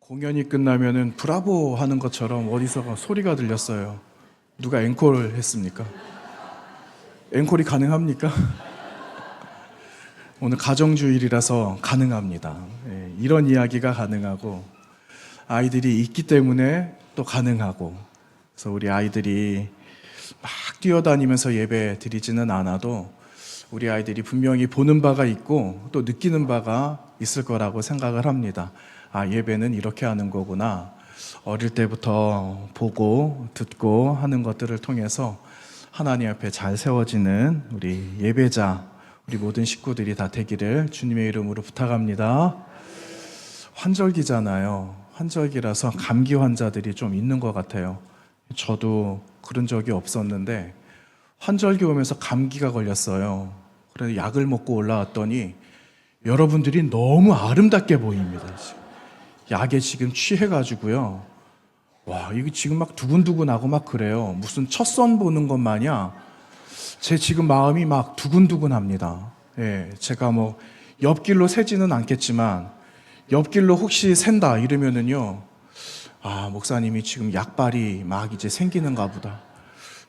공연이 끝나면은 브라보 하는 것처럼 어디서 소리가 들렸어요. 누가 앵콜 했습니까? 앵콜이 가능합니까? 오늘 가정주일이라서 가능합니다. 예, 이런 이야기가 가능하고 아이들이 있기 때문에 또 가능하고, 그래서 우리 아이들이 막 뛰어다니면서 예배 드리지는 않아도 우리 아이들이 분명히 보는 바가 있고 또 느끼는 바가 있을 거라고 생각을 합니다. 아, 예배는 이렇게 하는 거구나. 어릴 때부터 보고 듣고 하는 것들을 통해서 하나님 앞에 잘 세워지는 우리 예배자, 우리 모든 식구들이 다 되기를 주님의 이름으로 부탁합니다. 환절기잖아요. 환절기라서 감기 환자들이 좀 있는 것 같아요. 저도 그런 적이 없었는데 환절기 오면서 감기가 걸렸어요. 그래서 약을 먹고 올라왔더니 여러분들이 너무 아름답게 보입니다. 약에 지금 취해가지고요. 와, 이거 지금 막 두근두근하고 막 그래요. 무슨 첫 선 보는 것 마냥 제 지금 마음이 막 두근두근합니다. 예, 제가 뭐 옆길로 새지는 않겠지만 옆길로 혹시 샌다 이러면은요, 아, 목사님이 지금 약발이 막 이제 생기는가 보다.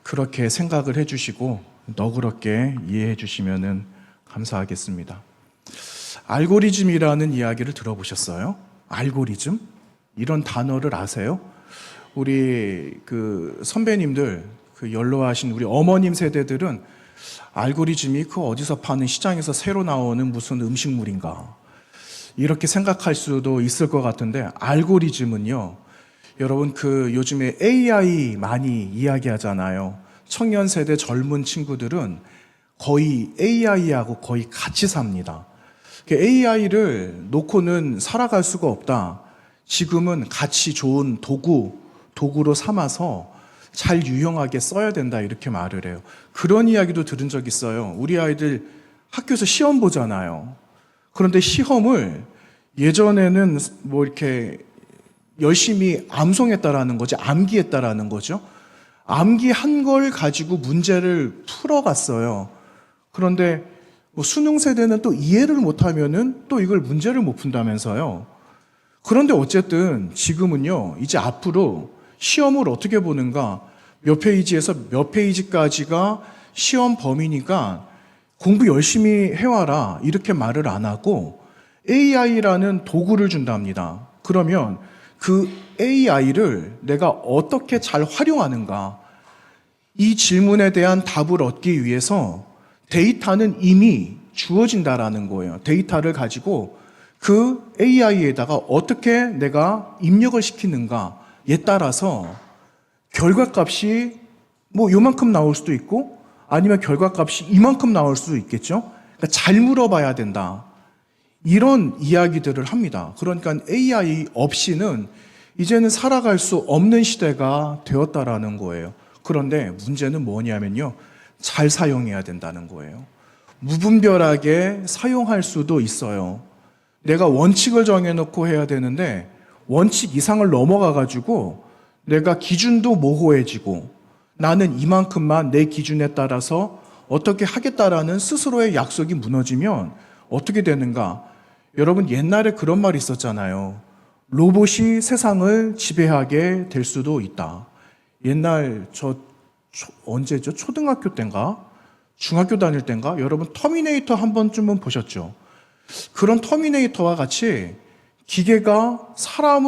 그렇게 생각을 해주시고 너그럽게 이해해 주시면은 감사하겠습니다. 알고리즘이라는 이야기를 들어보셨어요? 알고리즘? 이런 단어를 아세요? 우리 그 선배님들, 그 연로하신 우리 어머님 세대들은 알고리즘이 그 어디서 파는 시장에서 새로 나오는 무슨 음식물인가 이렇게 생각할 수도 있을 것 같은데, 알고리즘은요, 여러분 그 요즘에 AI 많이 이야기하잖아요. 청년 세대 젊은 친구들은 거의 AI하고 거의 같이 삽니다. AI를 놓고는 살아갈 수가 없다. 지금은 같이 좋은 도구로 삼아서 잘 유용하게 써야 된다, 이렇게 말을 해요. 그런 이야기도 들은 적 있어요. 우리 아이들 학교에서 시험 보잖아요. 그런데 시험을 예전에는 뭐 이렇게 열심히 암송했다라는 거지, 암기했다라는 거죠. 암기한 걸 가지고 문제를 풀어갔어요. 그런데 뭐 수능 세대는 또 이해를 못하면은 또 이걸 문제를 못 푼다면서요. 그런데 어쨌든 지금은요, 이제 앞으로 시험을 어떻게 보는가, 몇 페이지에서 몇 페이지까지가 시험 범위니까 공부 열심히 해와라, 이렇게 말을 안 하고 AI라는 도구를 준답니다. 그러면 그 AI를 내가 어떻게 잘 활용하는가, 이 질문에 대한 답을 얻기 위해서 데이터는 이미 주어진다라는 거예요. 데이터를 가지고 그 AI에다가 어떻게 내가 입력을 시키는가에 따라서 결과값이 뭐 요만큼 나올 수도 있고 아니면 결과값이 이만큼 나올 수도 있겠죠. 그러니까 잘 물어봐야 된다, 이런 이야기들을 합니다. 그러니까 AI 없이는 이제는 살아갈 수 없는 시대가 되었다라는 거예요. 그런데 문제는 뭐냐면요, 잘 사용해야 된다는 거예요. 무분별하게 사용할 수도 있어요. 내가 원칙을 정해놓고 해야 되는데 원칙 이상을 넘어가가지고 내가 기준도 모호해지고 나는 이만큼만 내 기준에 따라서 어떻게 하겠다라는 스스로의 약속이 무너지면 어떻게 되는가? 여러분, 옛날에 그런 말이 있었잖아요. 로봇이 세상을 지배하게 될 수도 있다. 옛날 언제죠? 초등학교 때인가? 중학교 다닐 때인가? 여러분 터미네이터 한 번쯤은 보셨죠? 그런 터미네이터와 같이 기계가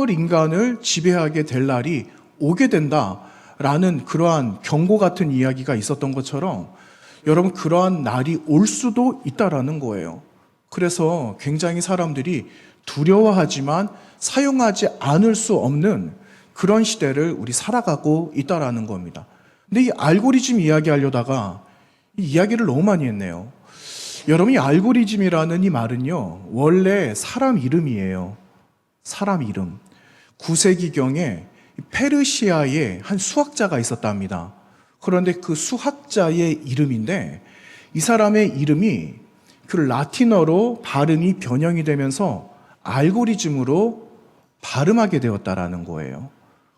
인간을 지배하게 될 날이 오게 된다라는 그러한 경고 같은 이야기가 있었던 것처럼 여러분, 그러한 날이 올 수도 있다라는 거예요. 그래서 굉장히 사람들이 두려워하지만 사용하지 않을 수 없는 그런 시대를 우리 살아가고 있다라는 겁니다. 근데 이 알고리즘 이야기하려다가 이 이야기를 너무 많이 했네요. 여러분, 이 알고리즘이라는 이 말은요, 원래 사람 이름이에요. 사람 이름. 9세기경에 페르시아에 한 수학자가 있었답니다. 그런데 그 수학자의 이름인데 이 사람의 이름이 그 라틴어로 발음이 변형이 되면서 알고리즘으로 발음하게 되었다라는 거예요.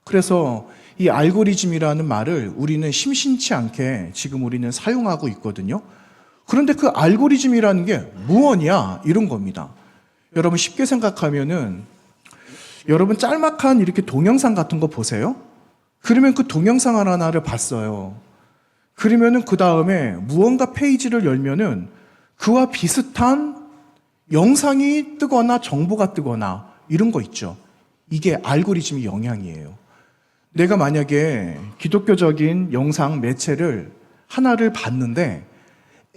그래서 이 알고리즘이라는 말을 우리는 심심치 않게 지금 우리는 사용하고 있거든요. 그런데 그 알고리즘이라는 게 무엇이냐, 이런 겁니다. 여러분, 쉽게 생각하면은 여러분 짤막한 이렇게 동영상 같은 거 보세요. 그러면 그 동영상 하나를 봤어요. 그러면은 그 다음에 무언가 페이지를 열면은 그와 비슷한 영상이 뜨거나 정보가 뜨거나 이런 거 있죠. 이게 알고리즘의 영향이에요. 내가 만약에 기독교적인 영상 매체를 하나를 봤는데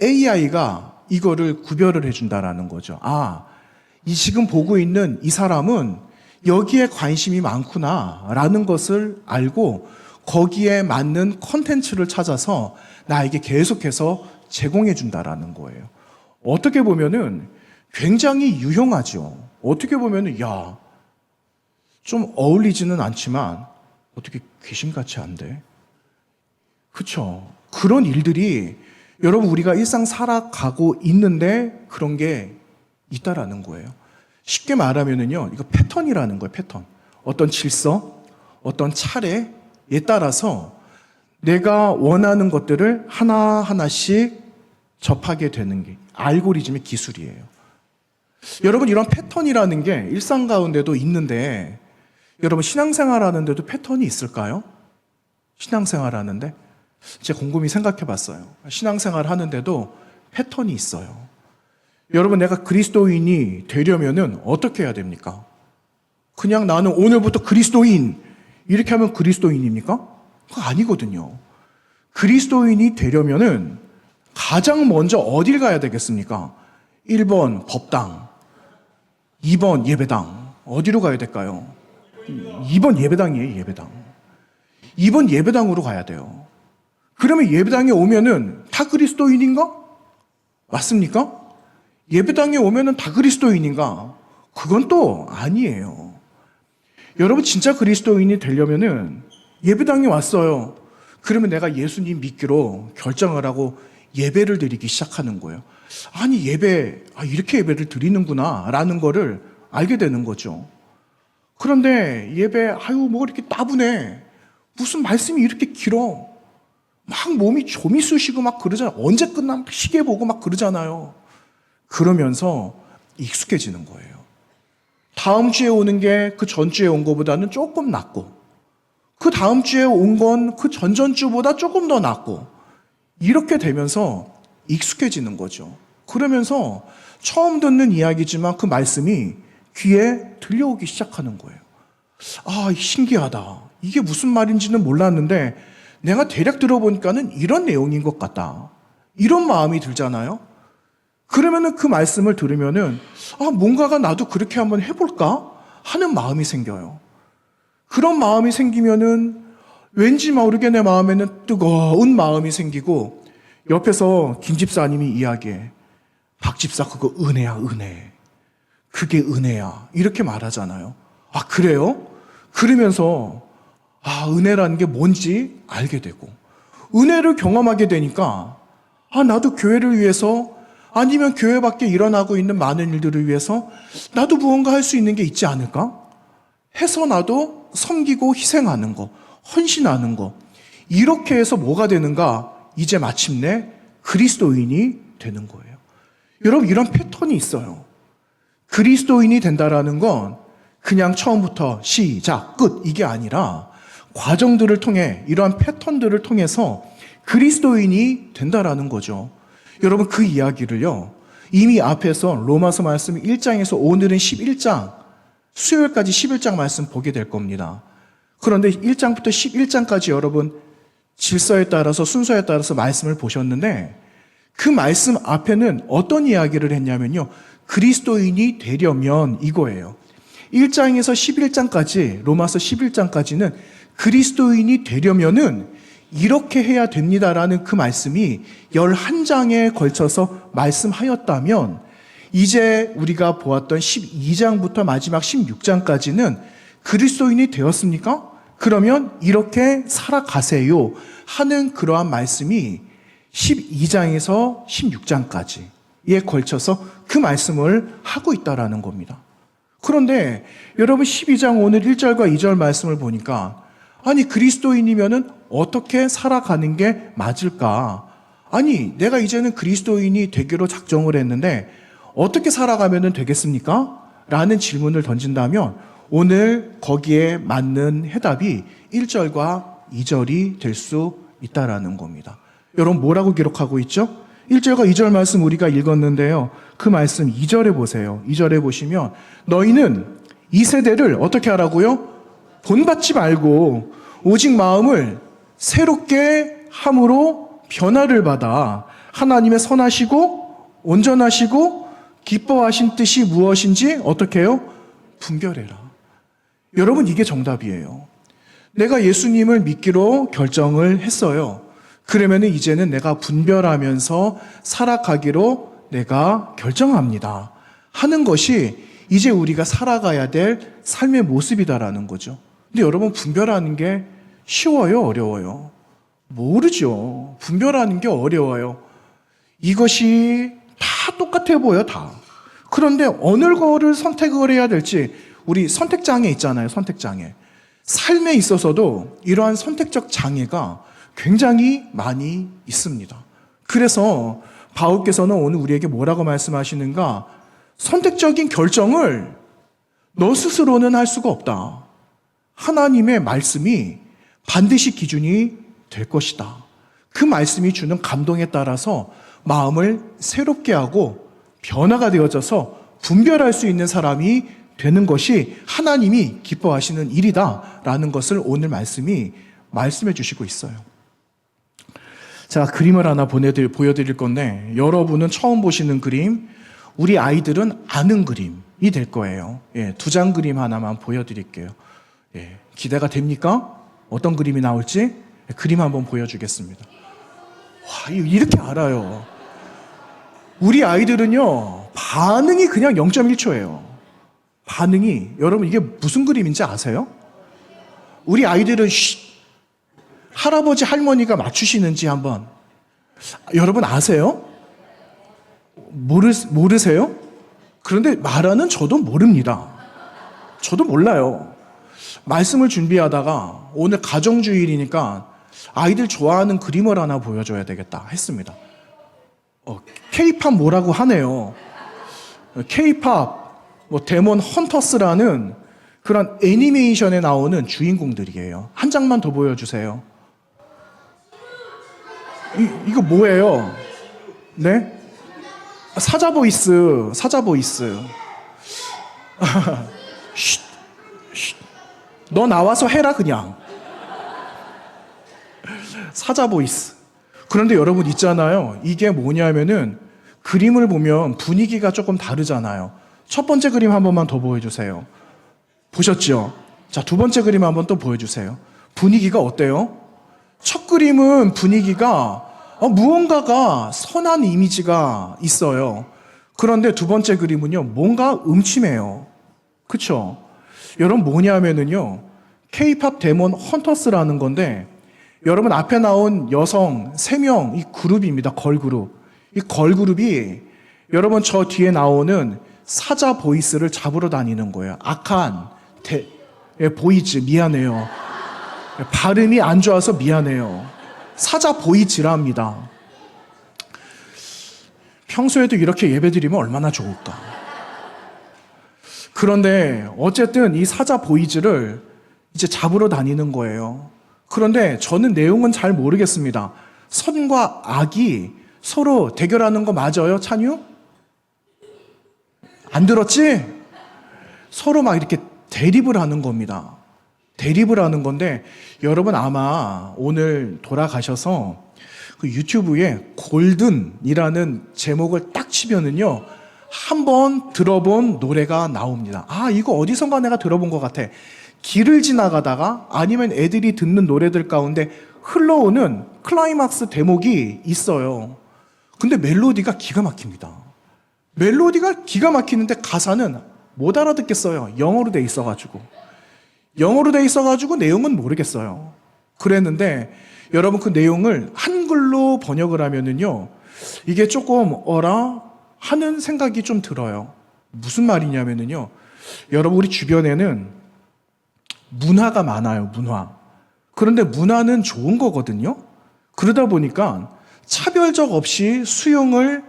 AI가 이거를 구별을 해준다라는 거죠. 아, 이 지금 보고 있는 이 사람은 여기에 관심이 많구나라는 것을 알고 거기에 맞는 컨텐츠를 찾아서 나에게 계속해서 제공해 준다라는 거예요. 어떻게 보면은 굉장히 유용하죠. 어떻게 보면은 야, 좀 어울리지는 않지만 어떻게 귀신같이 안 돼? 그렇죠. 그런 일들이 여러분 우리가 일상 살아가고 있는데 그런 게 있다라는 거예요. 쉽게 말하면은요, 이거 패턴이라는 거예요, 패턴. 어떤 질서, 어떤 차례에 따라서 내가 원하는 것들을 하나하나씩 접하게 되는 게 알고리즘의 기술이에요. 여러분, 이런 패턴이라는 게 일상 가운데도 있는데, 여러분, 신앙생활 하는데도 패턴이 있을까요? 신앙생활 하는데? 제가 곰곰이 생각해 봤어요. 신앙생활 하는데도 패턴이 있어요. 여러분, 내가 그리스도인이 되려면은 어떻게 해야 됩니까? 그냥 나는 오늘부터 그리스도인 이렇게 하면 그리스도인입니까? 그거 아니거든요. 그리스도인이 되려면은 가장 먼저 어딜 가야 되겠습니까? 1번 법당, 2번 예배당. 어디로 가야 될까요? 2번 예배당이에요, 예배당. 2번 예배당으로 가야 돼요. 그러면 예배당에 오면은 다 그리스도인인가? 맞습니까? 예배당에 오면은 다 그리스도인인가? 그건 또 아니에요. 여러분 진짜 그리스도인이 되려면은 예배당에 왔어요. 그러면 내가 예수님 믿기로 결정을 하고 예배를 드리기 시작하는 거예요. 아니 이렇게 예배를 드리는구나 라는 거를 알게 되는 거죠. 그런데 예배 뭐 이렇게 따분해. 무슨 말씀이 이렇게 길어. 막 몸이 좀이 쑤시고 막 그러잖아요. 언제 끝나 시계 보고 막 그러잖아요. 그러면서 익숙해지는 거예요. 다음 주에 오는 게 그 전주에 온 것보다는 조금 낫고, 그 다음 주에 온 건 그 전전주보다 조금 더 낫고, 이렇게 되면서 익숙해지는 거죠. 그러면서 처음 듣는 이야기지만 그 말씀이 귀에 들려오기 시작하는 거예요. 아, 신기하다. 이게 무슨 말인지는 몰랐는데 내가 대략 들어보니까는 이런 내용인 것 같다. 이런 마음이 들잖아요. 그러면은 그 말씀을 들으면은 뭔가가 나도 그렇게 한번 해볼까 하는 마음이 생겨요. 그런 마음이 생기면은 왠지 모르게 내 마음에는 뜨거운 마음이 생기고, 옆에서 김 집사님이 이야기해. 박 집사 그거 은혜야, 은혜. 그게 은혜야. 이렇게 말하잖아요. 아, 그래요? 그러면서 은혜라는 게 뭔지 알게 되고, 은혜를 경험하게 되니까 나도 교회를 위해서, 아니면 교회 밖에 일어나고 있는 많은 일들을 위해서 나도 무언가 할 수 있는 게 있지 않을까? 해서 나도 섬기고 희생하는 거, 헌신하는 거. 이렇게 해서 뭐가 되는가? 이제 마침내 그리스도인이 되는 거예요. 여러분, 이런 패턴이 있어요. 그리스도인이 된다라는 건 그냥 처음부터 시작, 끝 이게 아니라 과정들을 통해, 이러한 패턴들을 통해서 그리스도인이 된다라는 거죠. 여러분, 그 이야기를요, 이미 앞에서 로마서 말씀 1장에서 오늘은 11장, 수요일까지 11장 말씀 보게 될 겁니다. 그런데 1장부터 11장까지 여러분 질서에 따라서, 순서에 따라서 말씀을 보셨는데, 그 말씀 앞에는 어떤 이야기를 했냐면요, 그리스도인이 되려면 이거예요. 1장에서 11장까지, 로마서 11장까지는 그리스도인이 되려면은 이렇게 해야 됩니다라는 그 말씀이 11장에 걸쳐서 말씀하였다면, 이제 우리가 보았던 12장부터 마지막 16장까지는 그리스도인이 되었습니까? 그러면 이렇게 살아가세요 하는 그러한 말씀이 12장에서 16장까지에 걸쳐서 그 말씀을 하고 있다라는 겁니다. 그런데 여러분 12장 오늘 1절과 2절 말씀을 보니까, 아니 그리스도인이면은 어떻게 살아가는 게 맞을까? 아니 내가 이제는 그리스도인이 되기로 작정을 했는데 어떻게 살아가면 되겠습니까? 라는 질문을 던진다면 오늘 거기에 맞는 해답이 1절과 2절이 될 수 있다라는 겁니다. 여러분 뭐라고 기록하고 있죠? 1절과 2절 말씀 우리가 읽었는데요. 그 말씀 2절에 보세요. 2절에 보시면 너희는 이 세대를 어떻게 하라고요? 본받지 말고 오직 마음을 새롭게 함으로 변화를 받아 하나님의 선하시고 온전하시고 기뻐하신 뜻이 무엇인지 어떻게 해요? 분별해라. 여러분 이게 정답이에요. 내가 예수님을 믿기로 결정을 했어요. 그러면 이제는 내가 분별하면서 살아가기로 내가 결정합니다. 하는 것이 이제 우리가 살아가야 될 삶의 모습이다라는 거죠. 근데 여러분 분별하는 게 쉬워요? 어려워요? 모르죠. 분별하는 게 어려워요. 이것이 다 똑같아 보여, 다. 그런데 어느 거를 선택을 해야 될지 우리 선택장애 있잖아요, 선택장애. 삶에 있어서도 이러한 선택적 장애가 굉장히 많이 있습니다. 그래서 바울께서는 오늘 우리에게 뭐라고 말씀하시는가? 선택적인 결정을 너 스스로는 할 수가 없다. 하나님의 말씀이 반드시 기준이 될 것이다. 그 말씀이 주는 감동에 따라서 마음을 새롭게 하고 변화가 되어져서 분별할 수 있는 사람이 되는 것이 하나님이 기뻐하시는 일이다라는 것을 오늘 말씀이 말씀해 주시고 있어요. 제가 그림을 하나 보여드릴 건데 여러분은 처음 보시는 그림, 우리 아이들은 아는 그림이 될 거예요. 예, 2장 그림 하나만 보여드릴게요. 예, 기대가 됩니까? 어떤 그림이 나올지? 예, 그림 한번 보여주겠습니다. 와, 이렇게 알아요. 우리 아이들은요, 반응이 그냥 0.1초예요. 반응이, 여러분 이게 무슨 그림인지 아세요? 우리 아이들은 할아버지 할머니가 맞추시는지 한번. 여러분 아세요? 모르세요? 그런데 말하는 저도 모릅니다. 저도 몰라요. 말씀을 준비하다가 오늘 가정주일이니까 아이들 좋아하는 그림을 하나 보여줘야 되겠다 했습니다. K-팝 뭐라고 하네요. K-팝 데몬 헌터스라는 그런 애니메이션에 나오는 주인공들이에요. 한 장만 더 보여주세요. 이거 뭐예요? 네? 사자 보이스. 쉿, 쉿. 너 나와서 해라 그냥. 사자 보이스. 그런데 여러분 있잖아요. 이게 뭐냐면은 그림을 보면 분위기가 조금 다르잖아요. 첫 번째 그림 한 번만 더 보여주세요. 보셨죠? 자, 두 번째 그림 한번 또 보여주세요. 분위기가 어때요? 첫 그림은 분위기가 무언가가 선한 이미지가 있어요. 그런데 두 번째 그림은요, 뭔가 음침해요. 그쵸? 여러분 뭐냐면은요, K-팝 데몬 헌터스라는 건데, 여러분 앞에 나온 여성 3명, 이 그룹입니다. 걸그룹. 이 걸그룹이 여러분 저 뒤에 나오는 사자 보이스를 잡으러 다니는 거예요. 악한 보이즈, 미안해요. 발음이 안 좋아서 미안해요. 사자 보이즈랍니다. 평소에도 이렇게 예배드리면 얼마나 좋을까. 그런데 어쨌든 이 사자 보이즈를 이제 잡으러 다니는 거예요. 그런데 저는 내용은 잘 모르겠습니다. 선과 악이 서로 대결하는 거 맞아요, 찬유? 안 들었지? 서로 막 이렇게 대립을 하는 겁니다. 대립을 하는 건데 여러분 아마 오늘 돌아가셔서 그 유튜브에 골든이라는 제목을 딱 치면은요, 한번 들어본 노래가 나옵니다. 아, 이거 어디선가 내가 들어본 것 같아. 길을 지나가다가 아니면 애들이 듣는 노래들 가운데 흘러오는 클라이막스 대목이 있어요. 근데 멜로디가 기가 막힙니다. 멜로디가 기가 막히는데 가사는 못 알아듣겠어요. 영어로 돼 있어가지고 내용은 모르겠어요. 그랬는데 여러분 그 내용을 한글로 번역을 하면은요, 이게 조금 하는 생각이 좀 들어요. 무슨 말이냐면은요, 여러분 우리 주변에는 문화가 많아요. 문화. 그런데 문화는 좋은 거거든요. 그러다 보니까 차별적 없이 수용을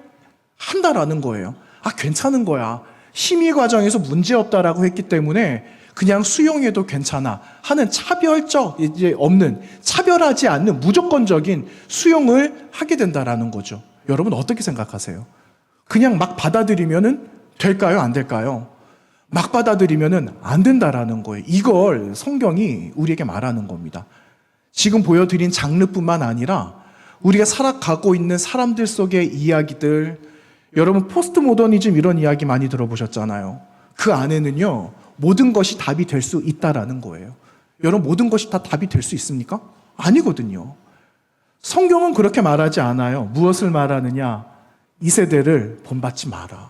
한다라는 거예요. 아, 괜찮은 거야. 심의 과정에서 문제 없다라고 했기 때문에 그냥 수용해도 괜찮아 하는 차별적 이제 없는 차별하지 않는 무조건적인 수용을 하게 된다라는 거죠. 여러분 어떻게 생각하세요? 그냥 막 받아들이면은 될까요? 안 될까요? 막 받아들이면은 안 된다라는 거예요. 이걸 성경이 우리에게 말하는 겁니다. 지금 보여드린 장르뿐만 아니라 우리가 살아가고 있는 사람들 속의 이야기들, 여러분 포스트 모더니즘 이런 이야기 많이 들어보셨잖아요. 그 안에는요 모든 것이 답이 될 수 있다라는 거예요. 여러분 모든 것이 다 답이 될 수 있습니까? 아니거든요. 성경은 그렇게 말하지 않아요. 무엇을 말하느냐? 이 세대를 본받지 마라.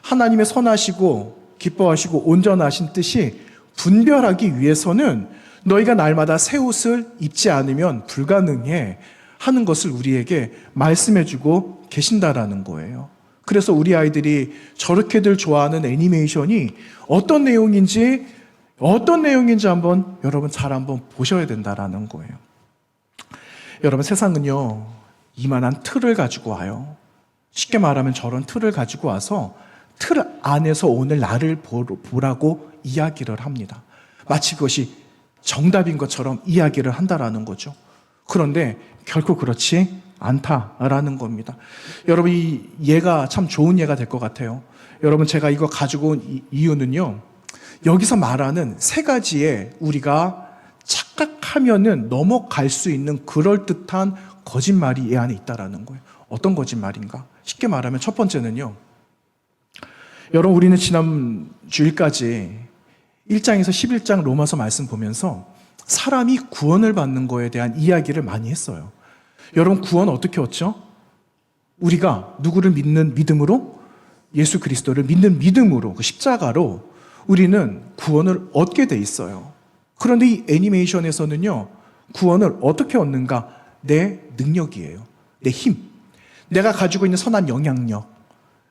하나님의 선하시고 기뻐하시고 온전하신 뜻이 분별하기 위해서는 너희가 날마다 새 옷을 입지 않으면 불가능해 하는 것을 우리에게 말씀해주고 계신다라는 거예요. 그래서 우리 아이들이 저렇게들 좋아하는 애니메이션이 어떤 내용인지 한번 여러분 잘 한번 보셔야 된다라는 거예요. 여러분 세상은요 이만한 틀을 가지고 와요. 쉽게 말하면 저런 틀을 가지고 와서 틀 안에서 오늘 나를 보라고 이야기를 합니다. 마치 그것이 정답인 것처럼 이야기를 한다라는 거죠. 그런데 결코 그렇지 않다라는 겁니다. 여러분 이 예가 참 좋은 예가 될 것 같아요. 여러분 제가 이거 가지고 온 이유는요. 여기서 말하는 세 가지의 우리가 착각하면은 넘어갈 수 있는 그럴듯한 거짓말이 이 안에 있다라는 거예요. 어떤 거짓말인가? 쉽게 말하면 첫 번째는요. 여러분 우리는 지난 주일까지 1장에서 11장 로마서 말씀 보면서 사람이 구원을 받는 거에 대한 이야기를 많이 했어요. 여러분 구원 어떻게 얻죠? 우리가 누구를 믿는 믿음으로? 예수 그리스도를 믿는 믿음으로 그 십자가로 우리는 구원을 얻게 돼 있어요. 그런데 이 애니메이션에서는요. 구원을 어떻게 얻는가? 내 능력이에요. 내 힘. 내가 가지고 있는 선한 영향력.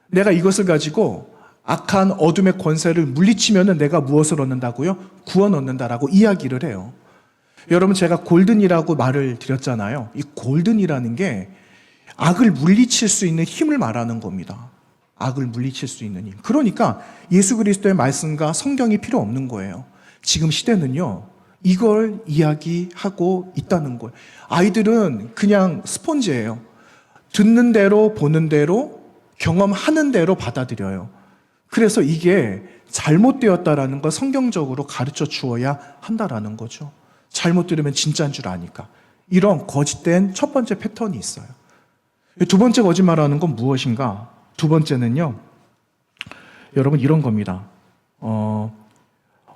내가 이것을 가지고 악한 어둠의 권세를 물리치면은 내가 무엇을 얻는다고요? 구원 얻는다라고 이야기를 해요. 여러분 제가 골든이라고 말을 드렸잖아요. 이 골든이라는 게 악을 물리칠 수 있는 힘을 말하는 겁니다. 악을 물리칠 수 있는 힘. 그러니까 예수 그리스도의 말씀과 성경이 필요 없는 거예요. 지금 시대는요. 이걸 이야기하고 있다는 거예요. 아이들은 그냥 스폰지예요. 듣는 대로 보는 대로 경험하는 대로 받아들여요. 그래서 이게 잘못되었다라는 걸 성경적으로 가르쳐 주어야 한다라는 거죠. 잘못 들으면 진짜인 줄 아니까. 이런 거짓된 첫 번째 패턴이 있어요. 두 번째 거짓말하는 건 무엇인가? 두 번째는요. 여러분 이런 겁니다.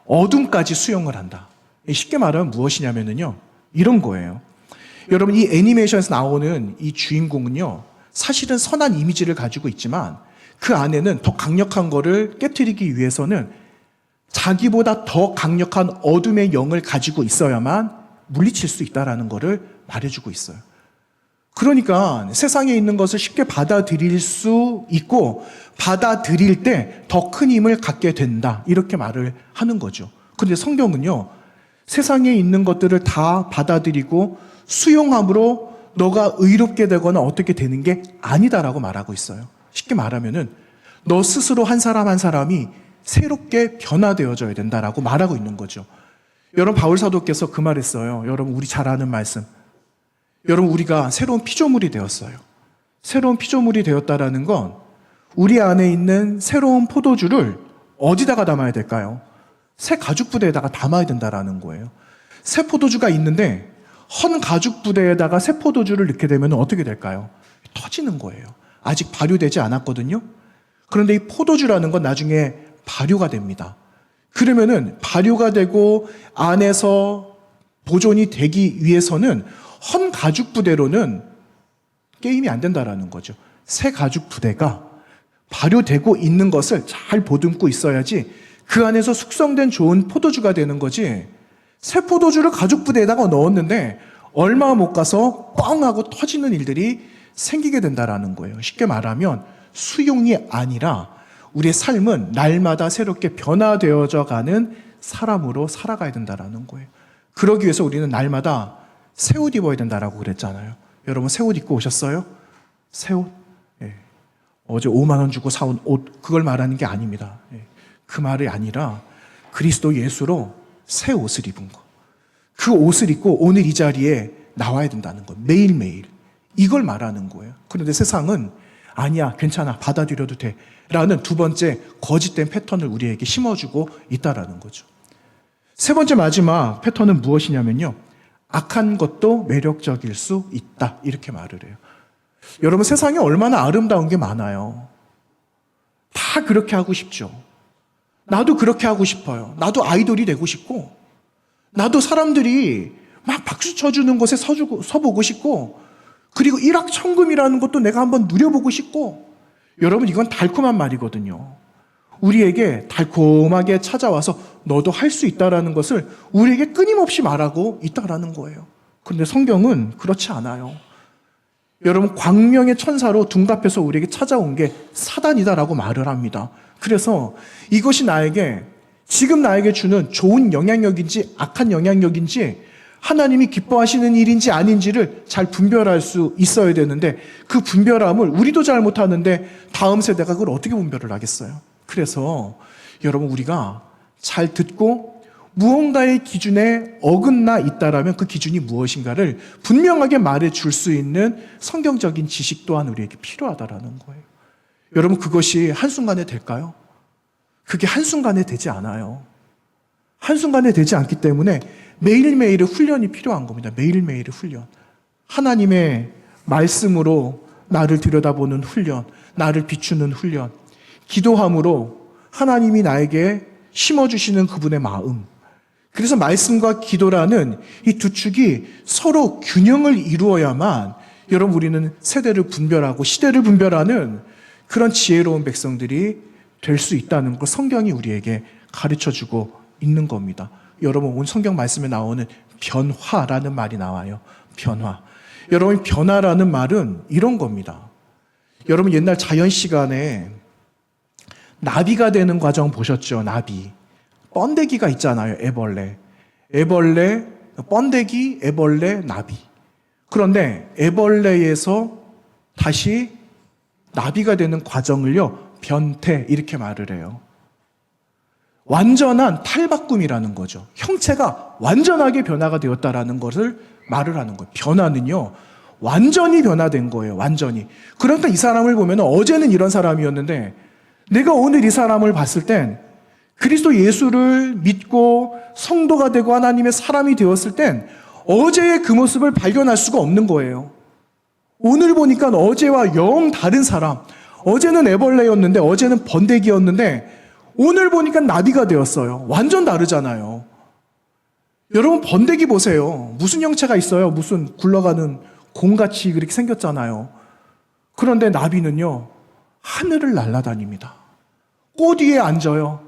어둠까지 수용을 한다. 쉽게 말하면 무엇이냐면요. 이런 거예요. 여러분 이 애니메이션에서 나오는 이 주인공은요. 사실은 선한 이미지를 가지고 있지만 그 안에는 더 강력한 거를 깨트리기 위해서는 자기보다 더 강력한 어둠의 영을 가지고 있어야만 물리칠 수 있다는 것을 말해주고 있어요. 그러니까 세상에 있는 것을 쉽게 받아들일 수 있고 받아들일 때 더 큰 힘을 갖게 된다. 이렇게 말을 하는 거죠. 그런데 성경은요. 세상에 있는 것들을 다 받아들이고 수용함으로 너가 의롭게 되거나 어떻게 되는 게 아니다라고 말하고 있어요. 쉽게 말하면은 너 스스로 한 사람 한 사람이 새롭게 변화되어져야 된다라고 말하고 있는 거죠. 여러분 바울 사도께서 그 말했어요. 여러분 우리 잘 아는 말씀. 여러분 우리가 새로운 피조물이 되었어요. 새로운 피조물이 되었다라는 건 우리 안에 있는 새로운 포도주를 어디다가 담아야 될까요? 새 가죽 부대에다가 담아야 된다라는 거예요. 새 포도주가 있는데 헌 가죽 부대에다가 새 포도주를 넣게 되면 어떻게 될까요? 터지는 거예요. 아직 발효되지 않았거든요. 그런데 이 포도주라는 건 나중에 발효가 됩니다. 그러면은 발효가 되고 안에서 보존이 되기 위해서는 헌 가죽 부대로는 게임이 안 된다라는 거죠. 새 가죽 부대가 발효되고 있는 것을 잘 보듬고 있어야지 그 안에서 숙성된 좋은 포도주가 되는 거지. 새 포도주를 가죽 부대에다가 넣었는데 얼마 못 가서 뻥 하고 터지는 일들이 생기게 된다라는 거예요. 쉽게 말하면 수용이 아니라 우리의 삶은 날마다 새롭게 변화되어져 가는 사람으로 살아가야 된다라는 거예요. 그러기 위해서 우리는 날마다 새 옷 입어야 된다라고 그랬잖아요. 여러분 새 옷 입고 오셨어요? 새 옷? 예. 어제 5만 원 주고 사온 옷 그걸 말하는 게 아닙니다. 예. 그 말이 아니라 그리스도 예수로 새 옷을 입은 거. 그 옷을 입고 오늘 이 자리에 나와야 된다는 거. 매일매일. 이걸 말하는 거예요. 그런데 세상은 아니야, 괜찮아, 받아들여도 돼 라는 두 번째 거짓된 패턴을 우리에게 심어주고 있다라는 거죠. 세 번째 마지막 패턴은 무엇이냐면요, 악한 것도 매력적일 수 있다, 이렇게 말을 해요. 여러분, 세상에 얼마나 아름다운 게 많아요. 다 그렇게 하고 싶죠. 나도 그렇게 하고 싶어요. 나도 아이돌이 되고 싶고, 나도 사람들이 막 박수 쳐주는 곳에 서보고 싶고, 그리고 일확천금이라는 것도 내가 한번 누려보고 싶고. 여러분, 이건 달콤한 말이거든요. 우리에게 달콤하게 찾아와서 너도 할 수 있다라는 것을 우리에게 끊임없이 말하고 있다라는 거예요. 그런데 성경은 그렇지 않아요. 여러분, 광명의 천사로 둔갑해서 우리에게 찾아온 게 사단이다라고 말을 합니다. 그래서 이것이 지금 나에게 주는 좋은 영향력인지 악한 영향력인지, 하나님이 기뻐하시는 일인지 아닌지를 잘 분별할 수 있어야 되는데, 그 분별함을 우리도 잘 못하는데 다음 세대가 그걸 어떻게 분별을 하겠어요? 그래서 여러분, 우리가 잘 듣고 무언가의 기준에 어긋나 있다라면 그 기준이 무엇인가를 분명하게 말해줄 수 있는 성경적인 지식 또한 우리에게 필요하다라는 거예요. 여러분, 그것이 한순간에 될까요? 그게 한순간에 되지 않아요. 한순간에 되지 않기 때문에 매일매일의 훈련이 필요한 겁니다. 매일매일의 훈련. 하나님의 말씀으로 나를 들여다보는 훈련, 나를 비추는 훈련, 기도함으로 하나님이 나에게 심어주시는 그분의 마음. 그래서 말씀과 기도라는 이 두 축이 서로 균형을 이루어야만 여러분, 우리는 세대를 분별하고 시대를 분별하는 그런 지혜로운 백성들이 될 수 있다는 걸 성경이 우리에게 가르쳐주고 있는 겁니다. 여러분, 오늘 성경 말씀에 나오는 변화라는 말이 나와요. 변화. 여러분, 변화라는 말은 이런 겁니다. 여러분, 옛날 자연 시간에 나비가 되는 과정 보셨죠? 나비. 번데기가 있잖아요. 애벌레, 번데기, 애벌레, 나비. 그런데 애벌레에서 다시 나비가 되는 과정을요, 변태, 이렇게 말을 해요. 완전한 탈바꿈이라는 거죠. 형체가 완전하게 변화가 되었다라는 것을 말을 하는 거예요. 변화는요, 완전히 변화된 거예요. 완전히. 그러니까 이 사람을 보면 어제는 이런 사람이었는데 내가 오늘 이 사람을 봤을 땐, 그리스도 예수를 믿고 성도가 되고 하나님의 사람이 되었을 땐 어제의 그 모습을 발견할 수가 없는 거예요. 오늘 보니까 어제와 영 다른 사람. 어제는 애벌레였는데, 어제는 번데기였는데 오늘 보니까 나비가 되었어요. 완전 다르잖아요. 여러분, 번데기 보세요. 무슨 형체가 있어요? 무슨 굴러가는 공같이 그렇게 생겼잖아요. 그런데 나비는요, 하늘을 날아다닙니다. 꽃 위에 앉아요.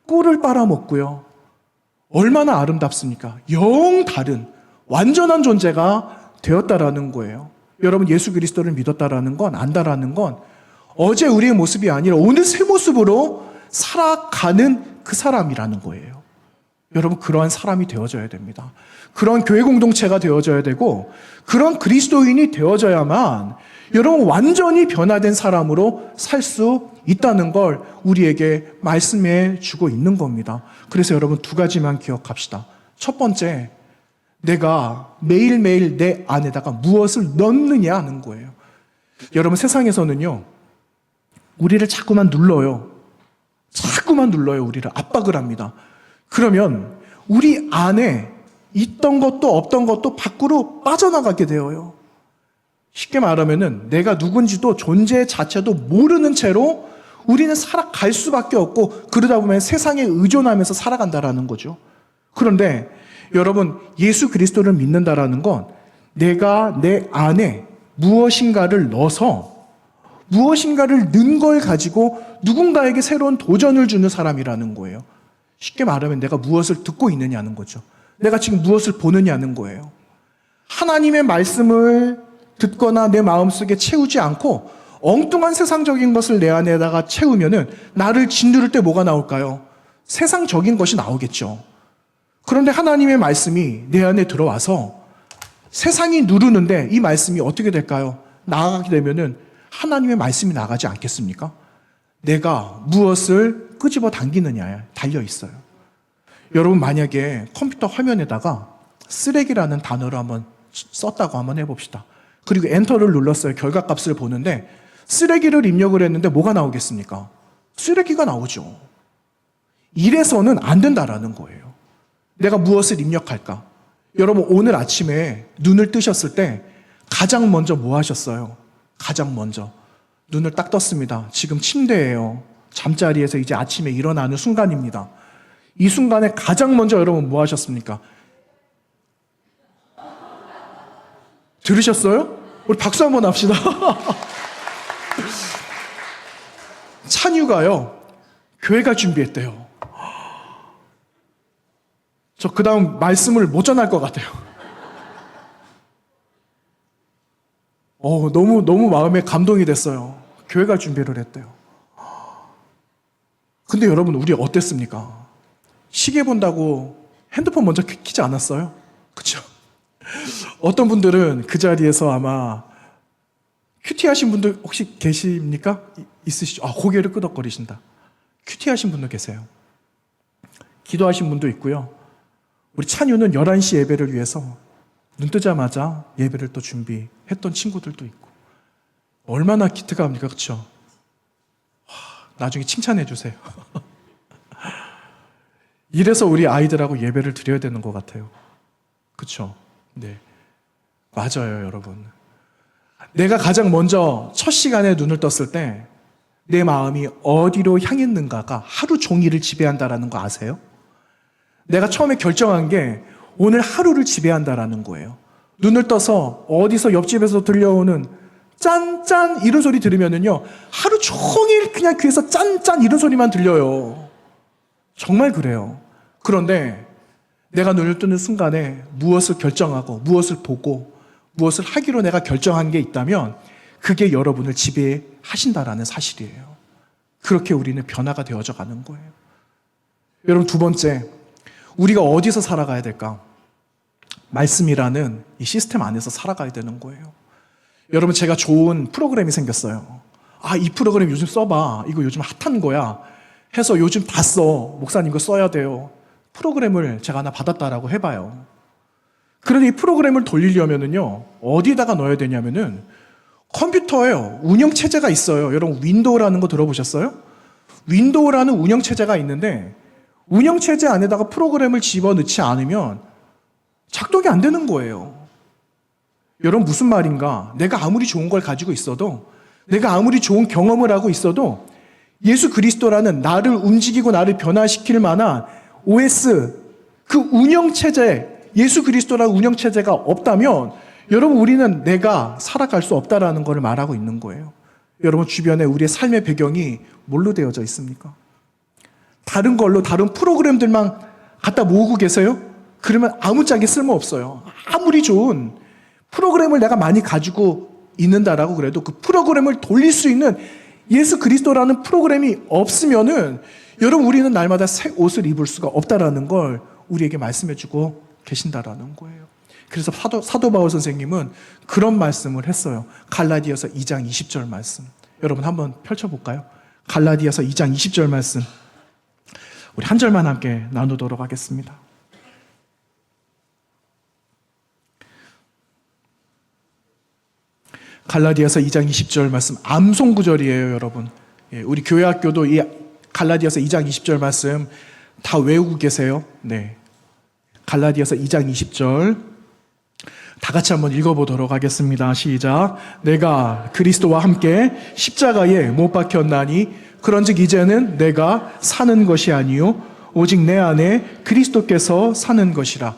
꿀을 빨아먹고요. 얼마나 아름답습니까? 영 다른 완전한 존재가 되었다라는 거예요. 여러분, 예수 그리스도를 믿었다라는 건, 안다라는 건 어제 우리의 모습이 아니라 오늘 새 모습으로 살아가는 그 사람이라는 거예요. 여러분, 그러한 사람이 되어져야 됩니다. 그런 교회 공동체가 되어져야 되고, 그런 그리스도인이 되어져야만 여러분, 완전히 변화된 사람으로 살 수 있다는 걸 우리에게 말씀해 주고 있는 겁니다. 그래서 여러분, 두 가지만 기억합시다. 첫 번째, 내가 매일매일 내 안에다가 무엇을 넣느냐 하는 거예요. 여러분, 세상에서는요, 우리를 자꾸만 눌러요. 우리를 압박을 합니다. 그러면 우리 안에 있던 것도 없던 것도 밖으로 빠져나가게 되어요. 쉽게 말하면은 내가 누군지도 존재 자체도 모르는 채로 우리는 살아갈 수밖에 없고, 그러다 보면 세상에 의존하면서 살아간다라는 거죠. 그런데 여러분, 예수 그리스도를 믿는다라는 건 내가 내 안에 무엇인가를 넣어서, 무엇인가를 넣은 걸 가지고 누군가에게 새로운 도전을 주는 사람이라는 거예요. 쉽게 말하면 내가 무엇을 듣고 있느냐는 거죠. 내가 지금 무엇을 보느냐는 거예요. 하나님의 말씀을 듣거나 내 마음속에 채우지 않고 엉뚱한 세상적인 것을 내 안에다가 채우면은 나를 짓누를 때 뭐가 나올까요? 세상적인 것이 나오겠죠. 그런데 하나님의 말씀이 내 안에 들어와서 세상이 누르는데 이 말씀이 어떻게 될까요? 나아가게 되면은 하나님의 말씀이 나가지 않겠습니까? 내가 무엇을 끄집어 당기느냐에 달려 있어요. 여러분 만약에 컴퓨터 화면에다가 쓰레기라는 단어를 한번 썼다고 한번 해봅시다. 그리고 엔터를 눌렀어요. 결과값을 보는데 쓰레기를 입력을 했는데 뭐가 나오겠습니까? 쓰레기가 나오죠. 이래서는 안 된다라는 거예요. 내가 무엇을 입력할까? 여러분 오늘 아침에 눈을 뜨셨을 때 가장 먼저 뭐 하셨어요? 가장 먼저 눈을 딱 떴습니다. 지금 침대예요. 잠자리에서 이제 아침에 일어나는 순간입니다. 이 순간에 가장 먼저 여러분 뭐 하셨습니까? 들으셨어요? 우리 박수 한번 합시다. 찬유가요, 교회가 준비했대요. 저 그 다음 말씀을 못 전할 것 같아요. 너무 마음에 감동이 됐어요. 교회가 준비를 했대요. 근데 여러분, 우리 어땠습니까? 시계 본다고 핸드폰 먼저 켜지 않았어요? 그쵸? 어떤 분들은 그 자리에서 아마 큐티하신 분들 혹시 계십니까? 있으시죠? 고개를 끄덕거리신다. 큐티하신 분도 계세요. 기도하신 분도 있고요. 우리 찬유는 11시 예배를 위해서 눈 뜨자마자 예배를 또 준비했던 친구들도 있고. 얼마나 기특합니까? 그렇죠? 나중에 칭찬해 주세요. 이래서 우리 아이들하고 예배를 드려야 되는 것 같아요. 그렇죠? 네, 맞아요, 여러분. 내가 가장 먼저 첫 시간에 눈을 떴을 때 내 마음이 어디로 향했는가가 하루 종일을 지배한다라는 거 아세요? 내가 처음에 결정한 게 오늘 하루를 지배한다라는 거예요. 눈을 떠서 어디서 옆집에서 들려오는 짠짠 이런 소리 들으면은요, 하루 종일 그냥 귀에서 짠짠 이런 소리만 들려요. 정말 그래요. 그런데 내가 눈을 뜨는 순간에 무엇을 결정하고 무엇을 보고 무엇을 하기로 내가 결정한 게 있다면 그게 여러분을 지배하신다라는 사실이에요. 그렇게 우리는 변화가 되어져 가는 거예요. 여러분, 두 번째, 우리가 어디서 살아가야 될까? 말씀이라는 이 시스템 안에서 살아가야 되는 거예요. 여러분, 제가 좋은 프로그램이 생겼어요. 이 프로그램 요즘 써봐. 이거 요즘 핫한 거야. 해서 요즘 다 써. 목사님 이거 써야 돼요. 프로그램을 제가 하나 받았다라고 해봐요. 그런데 이 프로그램을 돌리려면은요, 어디에다가 넣어야 되냐면은 컴퓨터에요. 운영체제가 있어요. 여러분, 윈도우라는 거 들어보셨어요? 윈도우라는 운영체제가 있는데 운영체제 안에다가 프로그램을 집어넣지 않으면 작동이 안 되는 거예요. 여러분, 무슨 말인가? 내가 아무리 좋은 걸 가지고 있어도, 내가 아무리 좋은 경험을 하고 있어도 예수 그리스도라는 나를 움직이고 나를 변화시킬 만한 OS, 그 운영체제, 예수 그리스도라는 운영체제가 없다면 여러분, 우리는 내가 살아갈 수 없다라는 걸 말하고 있는 거예요. 여러분, 주변에 우리의 삶의 배경이 뭘로 되어져 있습니까? 다른 걸로, 다른 프로그램들만 갖다 모으고 계세요? 그러면 아무짝에 쓸모없어요. 아무리 좋은 프로그램을 내가 많이 가지고 있는다라고 그래도 그 프로그램을 돌릴 수 있는 예수 그리스도라는 프로그램이 없으면은 여러분, 우리는 날마다 새 옷을 입을 수가 없다라는 걸 우리에게 말씀해주고 계신다라는 거예요. 그래서 사도 바울 선생님은 그런 말씀을 했어요. 갈라디아서 2장 20절 말씀. 여러분, 한번 펼쳐볼까요? 갈라디아서 2장 20절 말씀. 우리 한 절만 함께 나누도록 하겠습니다. 갈라디아서 2장 20절 말씀, 암송 구절이에요, 여러분. 우리 교회학교도 이 갈라디아서 2장 20절 말씀 다 외우고 계세요. 네. 갈라디아서 2장 20절 다 같이 한번 읽어보도록 하겠습니다. 시작. 내가 그리스도와 함께 십자가에 못 박혔나니 그런즉 이제는 내가 사는 것이 아니요 오직 내 안에 그리스도께서 사는 것이라.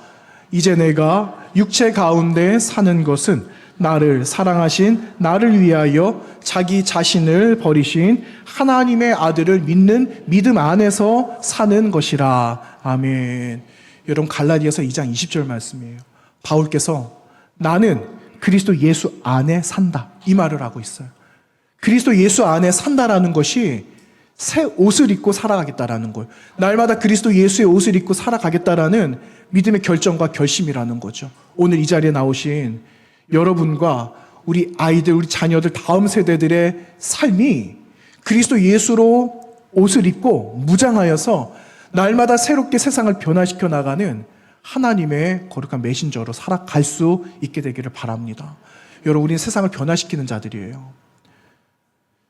이제 내가 육체 가운데 사는 것은 나를 사랑하신 나를 위하여 자기 자신을 버리신 하나님의 아들을 믿는 믿음 안에서 사는 것이라. 아멘. 여러분, 갈라디아서 2장 20절 말씀이에요. 바울께서 나는 그리스도 예수 안에 산다, 이 말을 하고 있어요. 그리스도 예수 안에 산다라는 것이 새 옷을 입고 살아가겠다라는 거예요. 날마다 그리스도 예수의 옷을 입고 살아가겠다라는 믿음의 결정과 결심이라는 거죠. 오늘 이 자리에 나오신 여러분과 우리 아이들, 우리 자녀들, 다음 세대들의 삶이 그리스도 예수로 옷을 입고 무장하여서 날마다 새롭게 세상을 변화시켜 나가는 하나님의 거룩한 메신저로 살아갈 수 있게 되기를 바랍니다. 여러분, 우리는 세상을 변화시키는 자들이에요.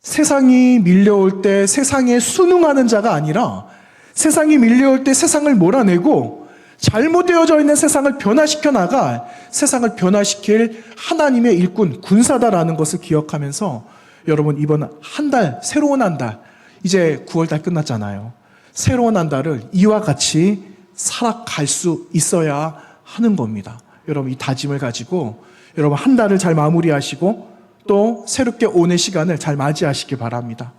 세상이 밀려올 때 세상에 순응하는 자가 아니라 세상이 밀려올 때 세상을 몰아내고 잘못되어져 있는 세상을 변화시켜 나갈, 세상을 변화시킬 하나님의 일꾼, 군사다라는 것을 기억하면서 여러분, 이번 한 달, 새로운 한 달, 이제 9월달 끝났잖아요. 새로운 한 달을 이와 같이 살아갈 수 있어야 하는 겁니다. 여러분, 이 다짐을 가지고 여러분 한 달을 잘 마무리하시고 또 새롭게 오는 시간을 잘 맞이하시기 바랍니다.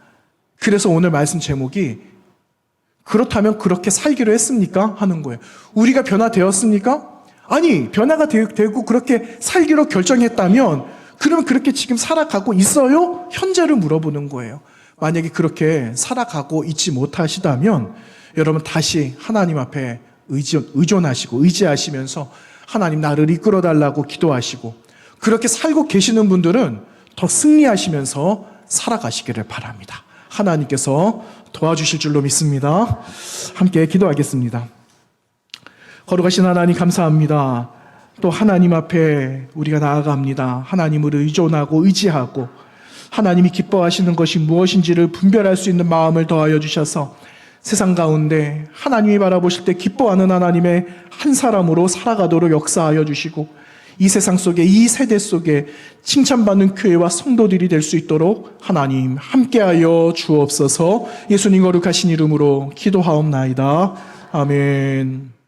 그래서 오늘 말씀 제목이 그렇다면 그렇게 살기로 했습니까? 하는 거예요. 우리가 변화되었습니까? 아니, 변화가 되고 그렇게 살기로 결정했다면 그러면 그렇게 지금 살아가고 있어요? 현재를 물어보는 거예요. 만약에 그렇게 살아가고 있지 못하시다면 여러분 다시 하나님 앞에 의존하시고 의지하시면서 하나님 나를 이끌어달라고 기도하시고 그렇게 살고 계시는 분들은 더 승리하시면서 살아가시기를 바랍니다. 하나님께서 도와주실 줄로 믿습니다. 함께 기도하겠습니다. 거룩하신 하나님 감사합니다. 또 하나님 앞에 우리가 나아갑니다. 하나님을 의존하고 의지하고 하나님이 기뻐하시는 것이 무엇인지를 분별할 수 있는 마음을 더하여 주셔서 세상 가운데 하나님이 바라보실 때 기뻐하는 하나님의 한 사람으로 살아가도록 역사하여 주시고 이 세상 속에 이 세대 속에 칭찬받는 교회와 성도들이 될 수 있도록 하나님 함께하여 주옵소서. 예수님 거룩하신 이름으로 기도하옵나이다. 아멘.